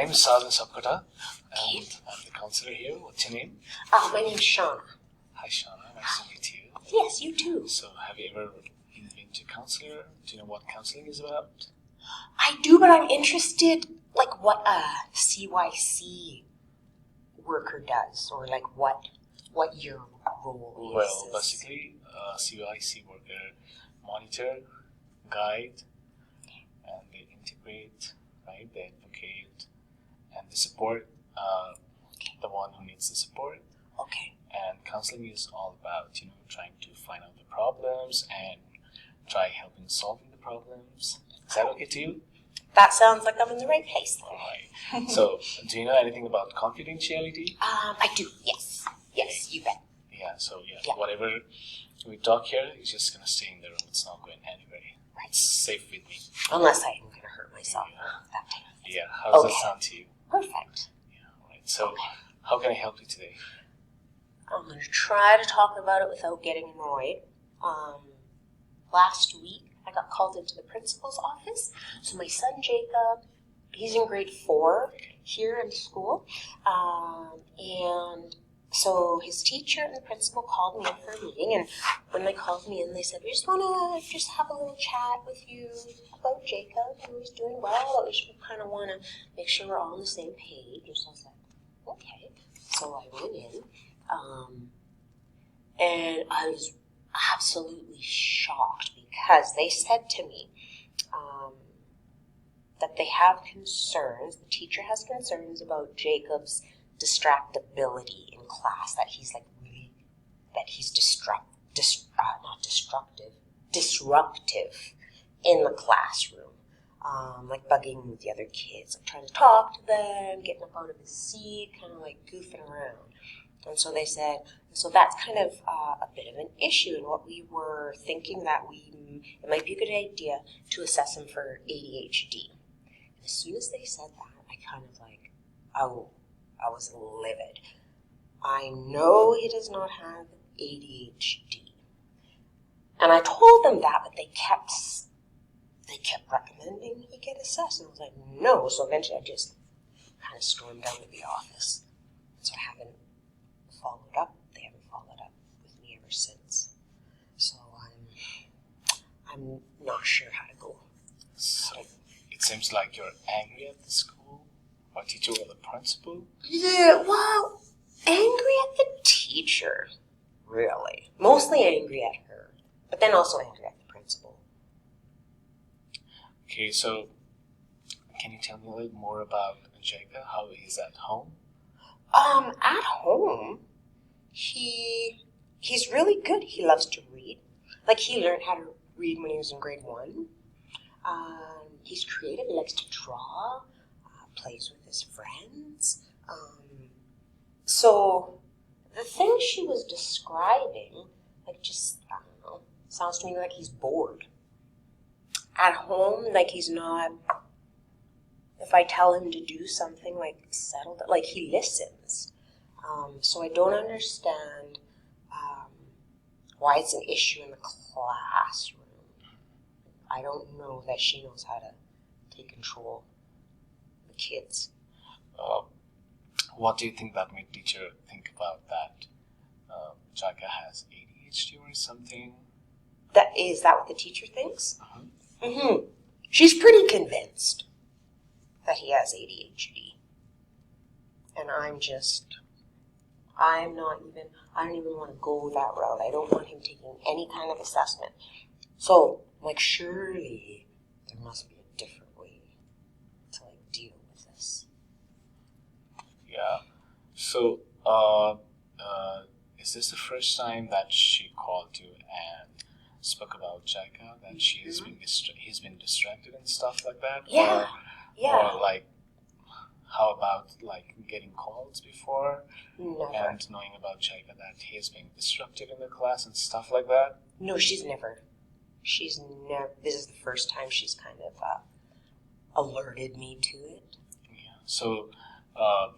name is Sajan Sapkota, and I'm the counselor here. What's your name? My name's Shauna. Hi, Shauna. Nice to meet you. Yes, you too. So, have you ever been to counselor? Do you know what counseling is about? I do, but I'm interested, like, what a CYC worker does, or like what your role is. Well, basically, CYC worker monitor, guide, and they integrate, right? They advocate, and they support the one who needs the support. Okay. And counseling is all about, trying to find out the problems and try helping solving the problems. Is that okay to you? That sounds like I'm in the right place then. All right. So, do you know anything about confidentiality? I do, yes. Yes, you bet. Yeah, so whatever we talk here is just going to stay in the room. It's not going anywhere. Right. It's safe with me. Unless I'm going to hurt myself that time. Yeah, how does that sound to you? Perfect. Yeah, all right. So, how can I help you today? I'm going to try to talk about it without getting annoyed. Last week, I got called into the principal's office. So my son Jacob, he's in grade 4 here in school. And so his teacher and the principal called me in for a meeting. And when they called me in, they said, we just want to just have a little chat with you about Jacob. He's doing well, but we should kind of want to make sure we're all on the same page. And so I was like, okay. So I went in. And I was absolutely shocked because they said to me that they have concerns, the teacher has concerns about Jacob's distractibility in class, that he's like really, that he's disruptive in the classroom, like bugging with the other kids, like trying to talk to them, getting up out of his seat, kind of like goofing around. And so they said, so that's kind of a bit of an issue, and what we were thinking that it might be a good idea to assess him for ADHD. And as soon as they said that, I kind of like, I was livid. I know he does not have ADHD. And I told them that, but they kept recommending he get assessed. And I was like, no. So eventually I just kind of stormed down to the office. So I haven't followed up. They haven't followed up with me ever since. So I'm not sure how to go. So it seems like you're angry at the school, or teacher, or the principal. Yeah, well, angry at the teacher, really. Mostly angry at her, but then also angry at the principal. Okay, so can you tell me a little more about Jacob? How he is at home? At home, he's really good. He loves to read. Like, he learned how to read when he was in grade 1. He's creative. He likes to draw, plays with his friends. So the thing she was describing, like, just, I don't know, sounds to me like he's bored. At home, like, he's not, if I tell him to do something, like, settled, like, he listens. So I don't understand why it's an issue in the classroom. I don't know that she knows how to take control of the kids. What do you think that made teacher think about that? Jacob has ADHD or something? Is that what the teacher thinks? Uh-huh. Mm-hmm. She's pretty convinced that he has ADHD. And I don't even want to go that route. I don't want him taking any kind of assessment. So, like, surely there must be a different way to, like, deal with this. Yeah. So, is this the first time that she called you and spoke about Jacob, that he's been distracted and stuff like that? Yeah. Or like, how about like getting calls before? Never. And knowing about Jacob that he's being disruptive in the class and stuff like that? No, she's never. This is the first time she's kind of alerted me to it. Yeah. So,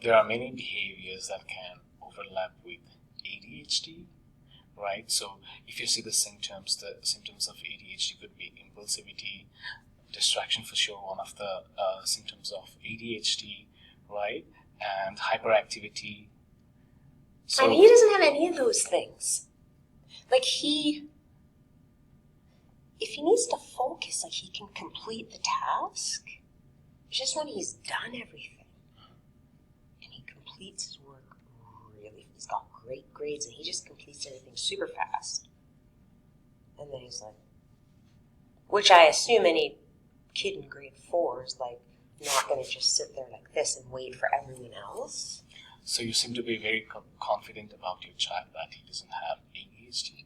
there are many behaviors that can overlap with ADHD, right? So, if you see the symptoms of ADHD could be impulsivity, distraction for sure, one of the symptoms of ADHD, right? And hyperactivity. So, And he doesn't have any of those things. Like if he needs to focus, like he can complete the task. It's just when he's done everything and he completes his work really, he's got great grades and he just completes everything super fast. And then he's like, which I assume any kid in grade 4 is like not going to just sit there like this and wait for everyone else. so you seem to be very confident about your child that he doesn't have ADHD.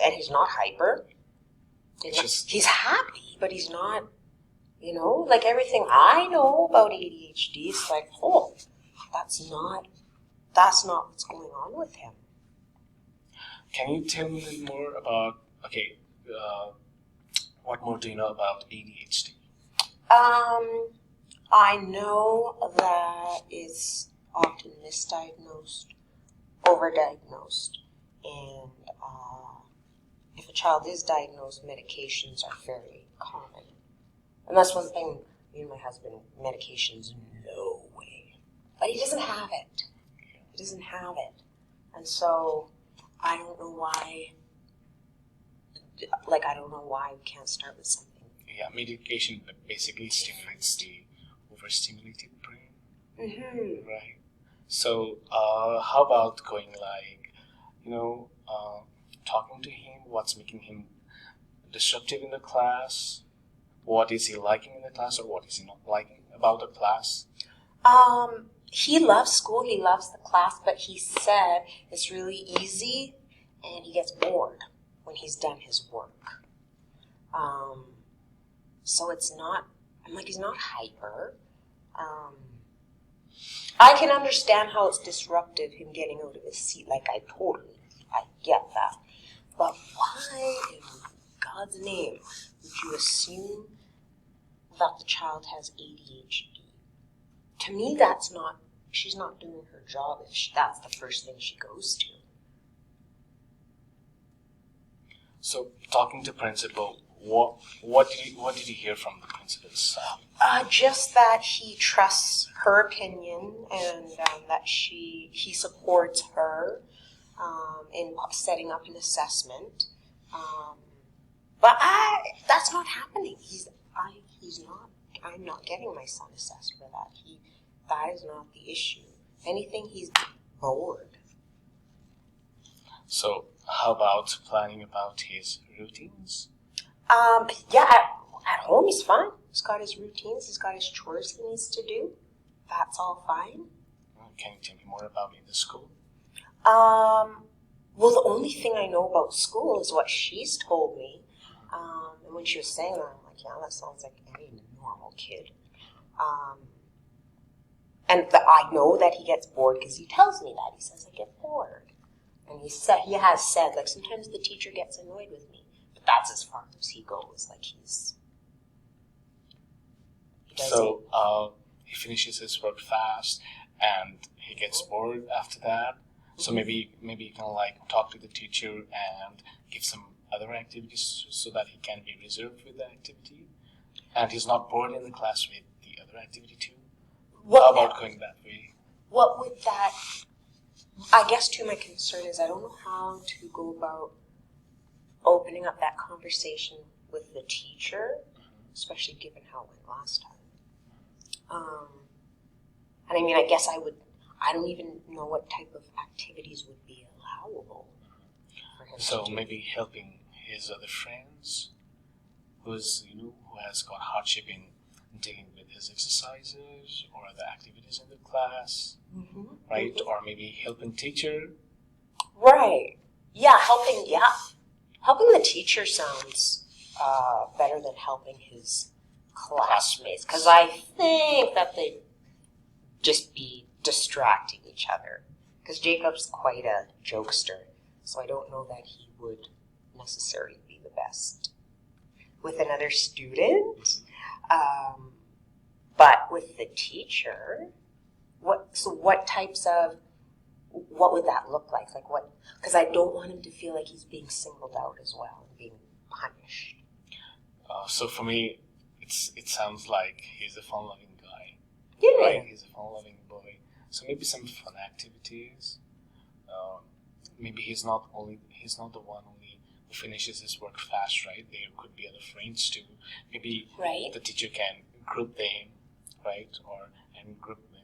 And he's not hyper. It's He's happy, but he's not, like everything I know about ADHD is like, oh, that's not what's going on with him. Can you tell me a little more about, what more do you know about ADHD? I know that it's often misdiagnosed, overdiagnosed, and if a child is diagnosed, medications are very common. And that's one thing, me and my husband, medications, no way. But he doesn't have it. He doesn't have it. And so, I don't know why we can't start with something. Yeah, medication basically stimulates the overstimulated brain. Mm-hmm. Right. So, how about going talking to him? What's making him disruptive in the class? What is he liking in the class, or what is he not liking about the class? He loves school. He loves the class, but he said it's really easy, and he gets bored when he's done his work. So it's not. I'm like, he's not hyper. I can understand how it's disruptive, him getting out of his seat. Like, I get that. But why in God's name would you assume that the child has ADHD? To me, she's not doing her job if that's the first thing she goes to. So, talking to principal, what did you hear from the principal's? Just that he trusts her opinion and that he supports her in setting up an assessment. But that's not happening. I'm not getting my son assessed for that. That is not the issue. If anything, he's bored. So, how about planning about his routines? At home he's fine. He's got his routines. He's got his chores he needs to do. That's all fine. Can you tell me more about in the school? Well, the only thing I know about school is what she's told me. And when she was saying that, I'm like, yeah, that sounds like any normal kid. I know that he gets bored because he tells me that. He says, I get bored. And he has said, like, sometimes the teacher gets annoyed with me. But that's as far as he goes. Like, he finishes his work fast and he gets bored after that. So maybe you can talk to the teacher and give some other activities so that he can be reserved with the activity, and he's not bored in the class with the other activity too. How about going that way? What would that? I guess too, my concern is I don't know how to go about opening up that conversation with the teacher, especially given how it went last time. And I mean, I guess I don't even know what type of activities would be allowable for him So to do. maybe helping his other friends who has got hardship in dealing with his exercises or the activities in the class, right? Mm-hmm. Or maybe helping teacher. Right. Yeah, helping the teacher sounds better than helping his classmates, because I think that they'd just be distracting each other. Because Jacob's quite a jokester, so I don't know that he would necessarily be the best with another student. But with the teacher, what would that look like? Like what? Because I don't want him to feel like he's being singled out as well and being punished. So for me, it sounds like he's a fun-loving guy. Yeah. right? He's a fun-loving boy. So maybe some fun activities. Maybe he's not the one only who finishes his work fast, right? There could be other friends too. Maybe Right. the teacher can group them, right? And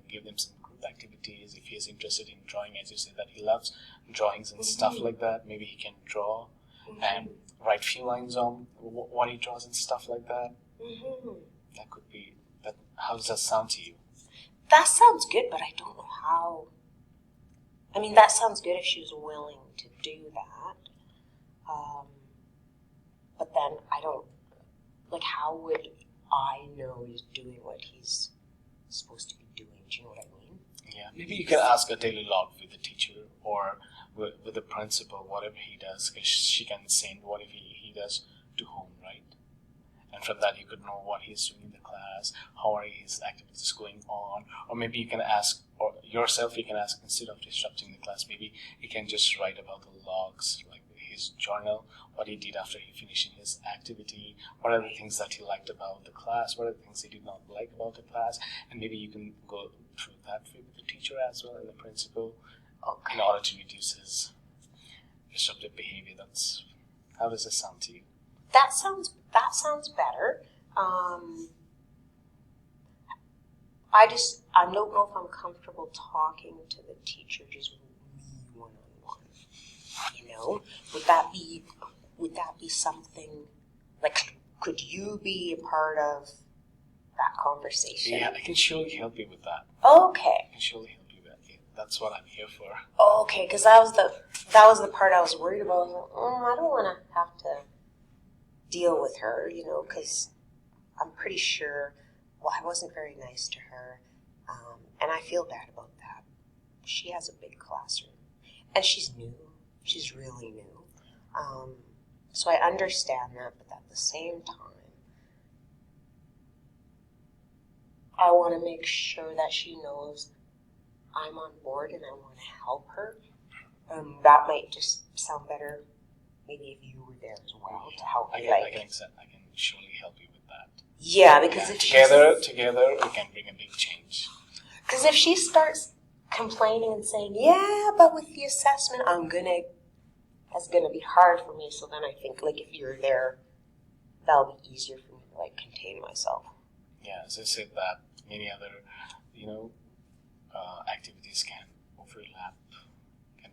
give them some group activities. If he is interested in drawing, as you said, that he loves drawings and stuff like that, maybe he can draw and write few lines on what he draws and stuff like that. That could be that. How does that sound to you? That sounds good, but I don't know how. I mean, that sounds good if she was willing to do that. But then I don't, like, how would I know he's doing what he's supposed to be doing? Do you know what I mean? Yeah, maybe you can ask a daily log with the teacher or with the principal, whatever he does, because she can send whatever he does to home, right? And from that you could know what he's doing in the class, how are his activities going on, or maybe you can ask, or yourself you can ask, instead of disrupting the class, maybe you can just write about the logs, like his journal, what he did after he finished his activity, what are the things that he liked about the class, what are the things he did not like about the class, and maybe you can go through that with the teacher as well and the principal in order to reduce his disruptive behavior. That's how does it sound to you? That sounds better. I don't know if I'm comfortable talking to the teacher just me one-on-one. You know, would that be something like? Could you be a part of that conversation? Yeah, I can surely help you with that. Okay. I can surely help you with that. That's what I'm here for. Okay, because that was the part I was worried about. I was like, I don't want to have to deal with her, you know, because I'm pretty sure. Well, I wasn't very nice to her, and I feel bad about that. She has a big classroom, and she's new. She's really new. So I understand that, but at the same time, I want to make sure that she knows I'm on board and I want to help her. That might just sound better maybe if you were there as well to help me. I can surely help you with that. Yeah, because if together we can bring a big change. Because if she starts complaining and saying, "Yeah, but with the assessment, that's gonna be hard for me," so then I think like if you're there, that'll be easier for me to like contain myself. Yeah, as I said, that many other, activities can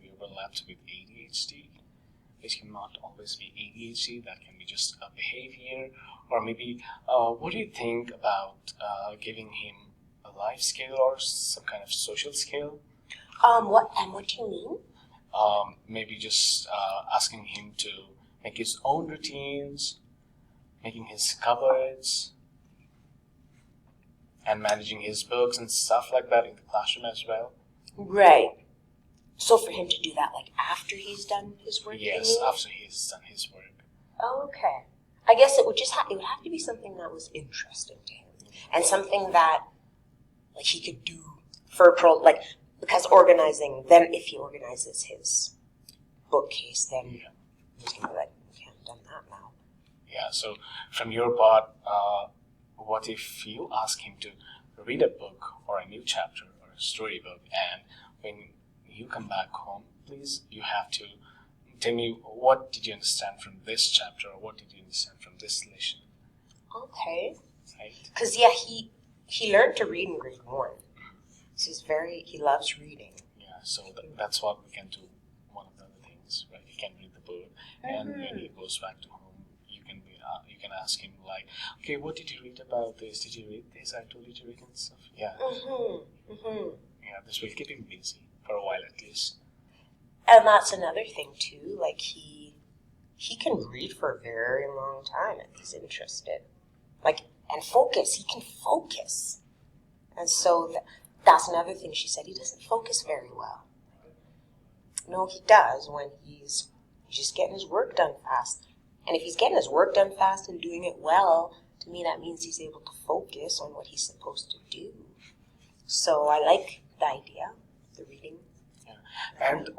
be overlapped with ADHD. It cannot always be ADHD. That can be just a behavior, or maybe. What do you think about giving him a life skill or some kind of social skill? What do you mean? Maybe just asking him to make his own routines, making his cupboards, and managing his books and stuff like that in the classroom as well. Right. So for him to do that, like after he's done his work. Yes, after he's done his work. Okay. I guess it would have to be something that was interesting to him, and something that like he could do for because organizing. Then if he organizes his bookcase, then he's gonna be like, "We haven't done that now." Yeah. So from your part, what if you ask him to read a book or a new chapter or a storybook, and when you come back home, please, you have to tell me what did you understand from this chapter, or what did you understand from this lesson. Okay. Right. Because he learned to read in grade 1. So he loves reading. Yeah. So that's what we can do. One of the other things, right? He can read the book, and when he goes back to home, you can ask him like, okay, what did you read about this? Did you read this? I told you to read and stuff. Yeah. Yeah. This will keep him busy for a while at least. And that's another thing too. Like he can read for a very long time if he's interested. And focus. He can focus. And so that's another thing she said. He doesn't focus very well. No, he does when he's just getting his work done fast. And if he's getting his work done fast and doing it well, to me that means he's able to focus on what he's supposed to do. So I like the idea, the reading. Yeah. And